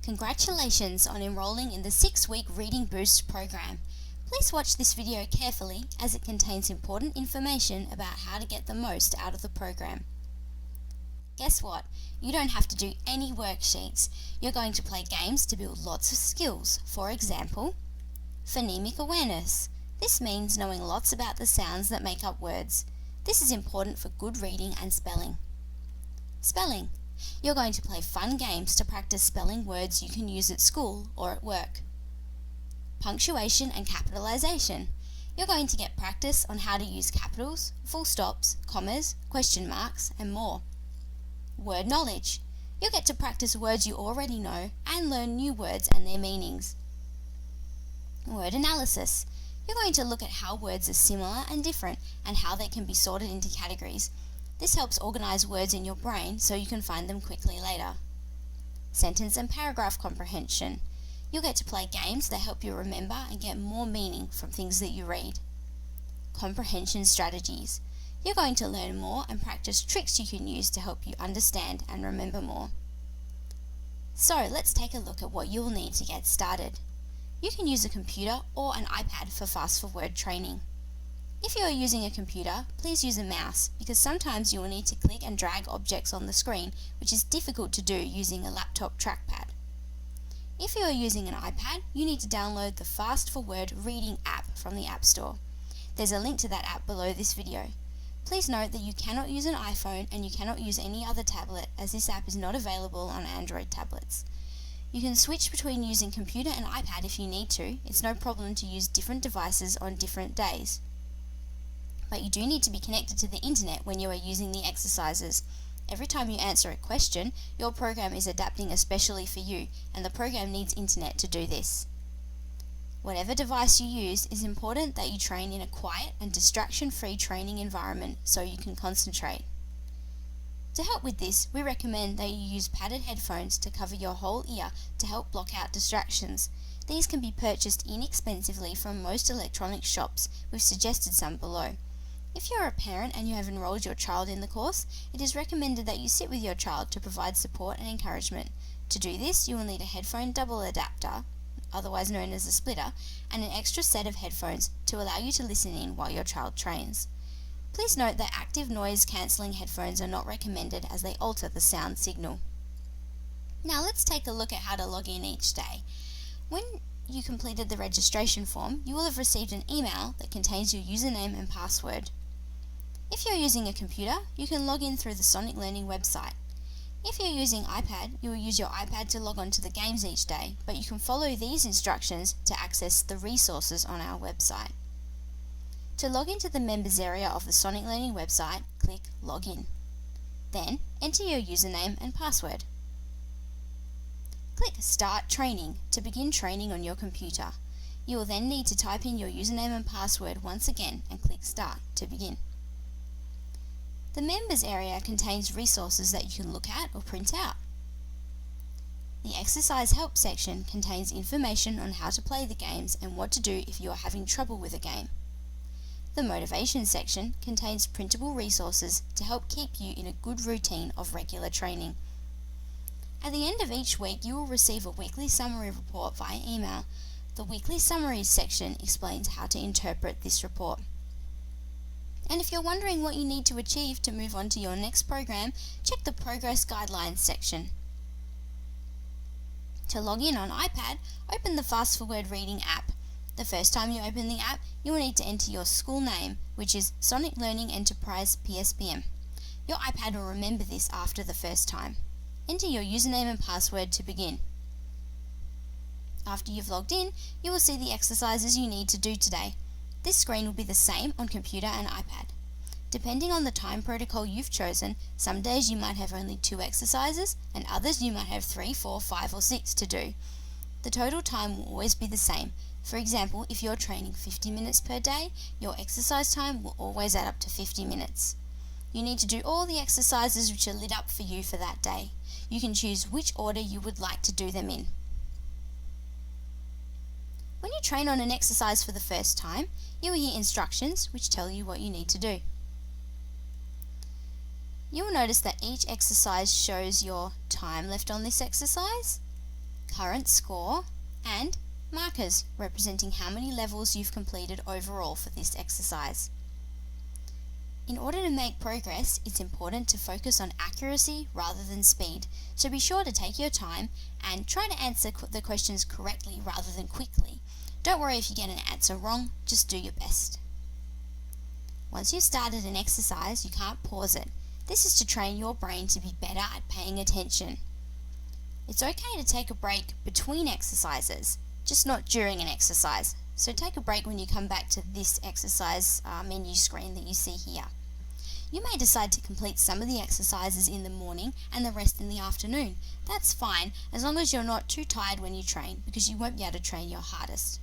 Congratulations on enrolling in the 6-week Reading Boost program. Please watch this video carefully as it contains important information about how to get the most out of the program. Guess what? You don't have to do any worksheets. You're going to play games to build lots of skills. For example, phonemic awareness. This means knowing lots about the sounds that make up words. This is important for good reading and spelling. Spelling. You're going to play fun games to practice spelling words you can use at school or at work. Punctuation and capitalization. You're going to get practice on how to use capitals, full stops, commas, question marks, and more. Word knowledge. You'll get to practice words you already know and learn new words and their meanings. Word analysis. You're going to look at how words are similar and different and how they can be sorted into categories. This helps organize words in your brain so you can find them quickly later. Sentence and paragraph comprehension. You'll get to play games that help you remember and get more meaning from things that you read. Comprehension strategies. You're going to learn more and practice tricks you can use to help you understand and remember more. So let's take a look at what you'll need to get started. You can use a computer or an iPad for fast-for-word training. If you are using a computer, please use a mouse because sometimes you will need to click and drag objects on the screen, which is difficult to do using a laptop trackpad. If you are using an iPad, you need to download the Fast4Word Reading app from the App Store. There's a link to that app below this video. Please note that you cannot use an iPhone and you cannot use any other tablet as this app is not available on Android tablets. You can switch between using computer and iPad if you need to. It's no problem to use different devices on different days. But you do need to be connected to the internet when you are using the exercises. Every time you answer a question, your program is adapting especially for you, and the program needs internet to do this. Whatever device you use, it is important that you train in a quiet and distraction-free training environment so you can concentrate. To help with this, we recommend that you use padded headphones to cover your whole ear to help block out distractions. These can be purchased inexpensively from most electronic shops. We've suggested some below. If you're a parent and you have enrolled your child in the course, it is recommended that you sit with your child to provide support and encouragement. To do this, you will need a headphone double adapter, otherwise known as a splitter, and an extra set of headphones to allow you to listen in while your child trains. Please note that active noise cancelling headphones are not recommended as they alter the sound signal. Now let's take a look at how to log in each day. When you completed the registration form, you will have received an email that contains your username and password. If you're using a computer, you can log in through the Sonic Learning website. If you're using iPad, you will use your iPad to log on to the games each day, but you can follow these instructions to access the resources on our website. To log into the members area of the Sonic Learning website, click Login. Then, enter your username and password. Click Start Training to begin training on your computer. You will then need to type in your username and password once again and click Start to begin. The members area contains resources that you can look at or print out. The exercise help section contains information on how to play the games and what to do if you are having trouble with a game. The motivation section contains printable resources to help keep you in a good routine of regular training. At the end of each week, you will receive a weekly summary report via email. The weekly summaries section explains how to interpret this report. And if you're wondering what you need to achieve to move on to your next program, check the Progress Guidelines section. To log in on iPad, open the Fast4Word Reading app. The first time you open the app, you will need to enter your school name, which is Sonic Learning Enterprise PSPM. Your iPad will remember this after the first time. Enter your username and password to begin. After you've logged in, you will see the exercises you need to do today. This screen will be the same on computer and iPad. Depending on the time protocol you've chosen, some days you might have only 2 exercises and others you might have 3, 4, 5 or 6 to do. The total time will always be the same. For example, if you're training 50 minutes per day, your exercise time will always add up to 50 minutes. You need to do all the exercises which are lit up for you for that day. You can choose which order you would like to do them in. When you train on an exercise for the first time, you will hear instructions which tell you what you need to do. You will notice that each exercise shows your time left on this exercise, current score, and markers representing how many levels you've completed overall for this exercise. In order to make progress, it's important to focus on accuracy rather than speed, so be sure to take your time and try to answer the questions correctly rather than quickly. Don't worry if you get an answer wrong, just do your best. Once you've started an exercise, you can't pause it. This is to train your brain to be better at paying attention. It's okay to take a break between exercises, just not during an exercise. So take a break when you come back to this exercise menu screen that you see here. You may decide to complete some of the exercises in the morning and the rest in the afternoon. That's fine, as long as you're not too tired when you train, because you won't be able to train your hardest.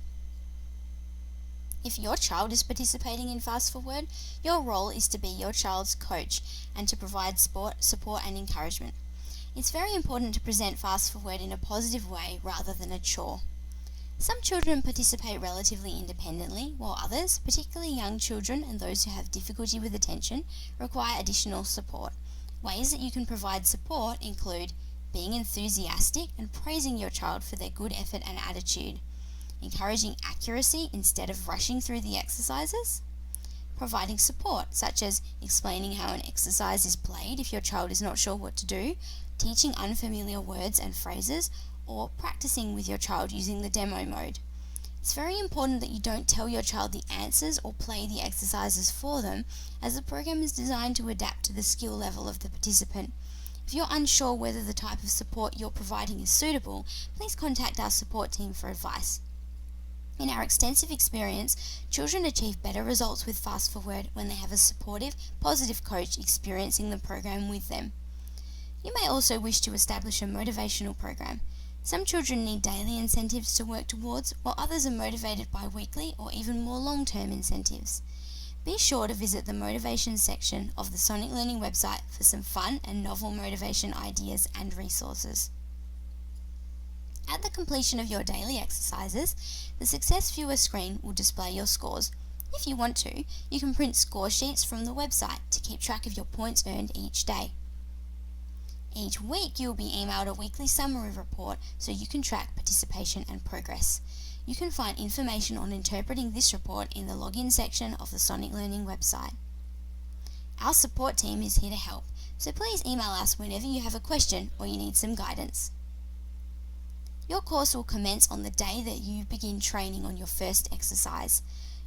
If your child is participating in Fast Forward, your role is to be your child's coach and to provide support and encouragement. It's very important to present Fast Forward in a positive way rather than a chore. Some children participate relatively independently, while others, particularly young children and those who have difficulty with attention, require additional support. Ways that you can provide support include being enthusiastic and praising your child for their good effort and attitude, encouraging accuracy instead of rushing through the exercises, providing support such as explaining how an exercise is played if your child is not sure what to do, teaching unfamiliar words and phrases, or practicing with your child using the demo mode. It's very important that you don't tell your child the answers or play the exercises for them, as the program is designed to adapt to the skill level of the participant. If you're unsure whether the type of support you're providing is suitable, please contact our support team for advice. In our extensive experience, children achieve better results with Fast Forward when they have a supportive, positive coach experiencing the program with them. You may also wish to establish a motivational program. Some children need daily incentives to work towards, while others are motivated by weekly or even more long-term incentives. Be sure to visit the motivation section of the Sonic Learning website for some fun and novel motivation ideas and resources. At the completion of your daily exercises, the Success Viewer screen will display your scores. If you want to, you can print score sheets from the website to keep track of your points earned each day. Each week you will be emailed a weekly summary report so you can track participation and progress. You can find information on interpreting this report in the login section of the Sonic Learning website. Our support team is here to help, so please email us whenever you have a question or you need some guidance. Your course will commence on the day that you begin training on your first exercise.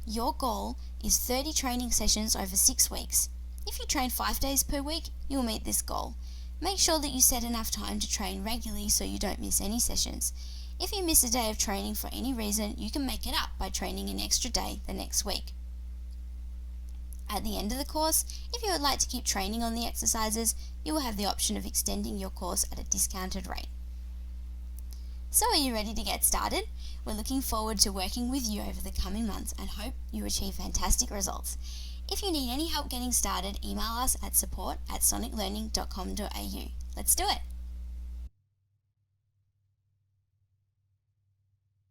Your goal is 30 training sessions over 6 weeks. If you train 5 days per week, you will meet this goal. Make sure that you set enough time to train regularly so you don't miss any sessions. If you miss a day of training for any reason, you can make it up by training an extra day the next week. At the end of the course, if you would like to keep training on the exercises, you will have the option of extending your course at a discounted rate. So are you ready to get started? We're looking forward to working with you over the coming months and hope you achieve fantastic results. If you need any help getting started, email us at support@soniclearning.com.au. Let's do it!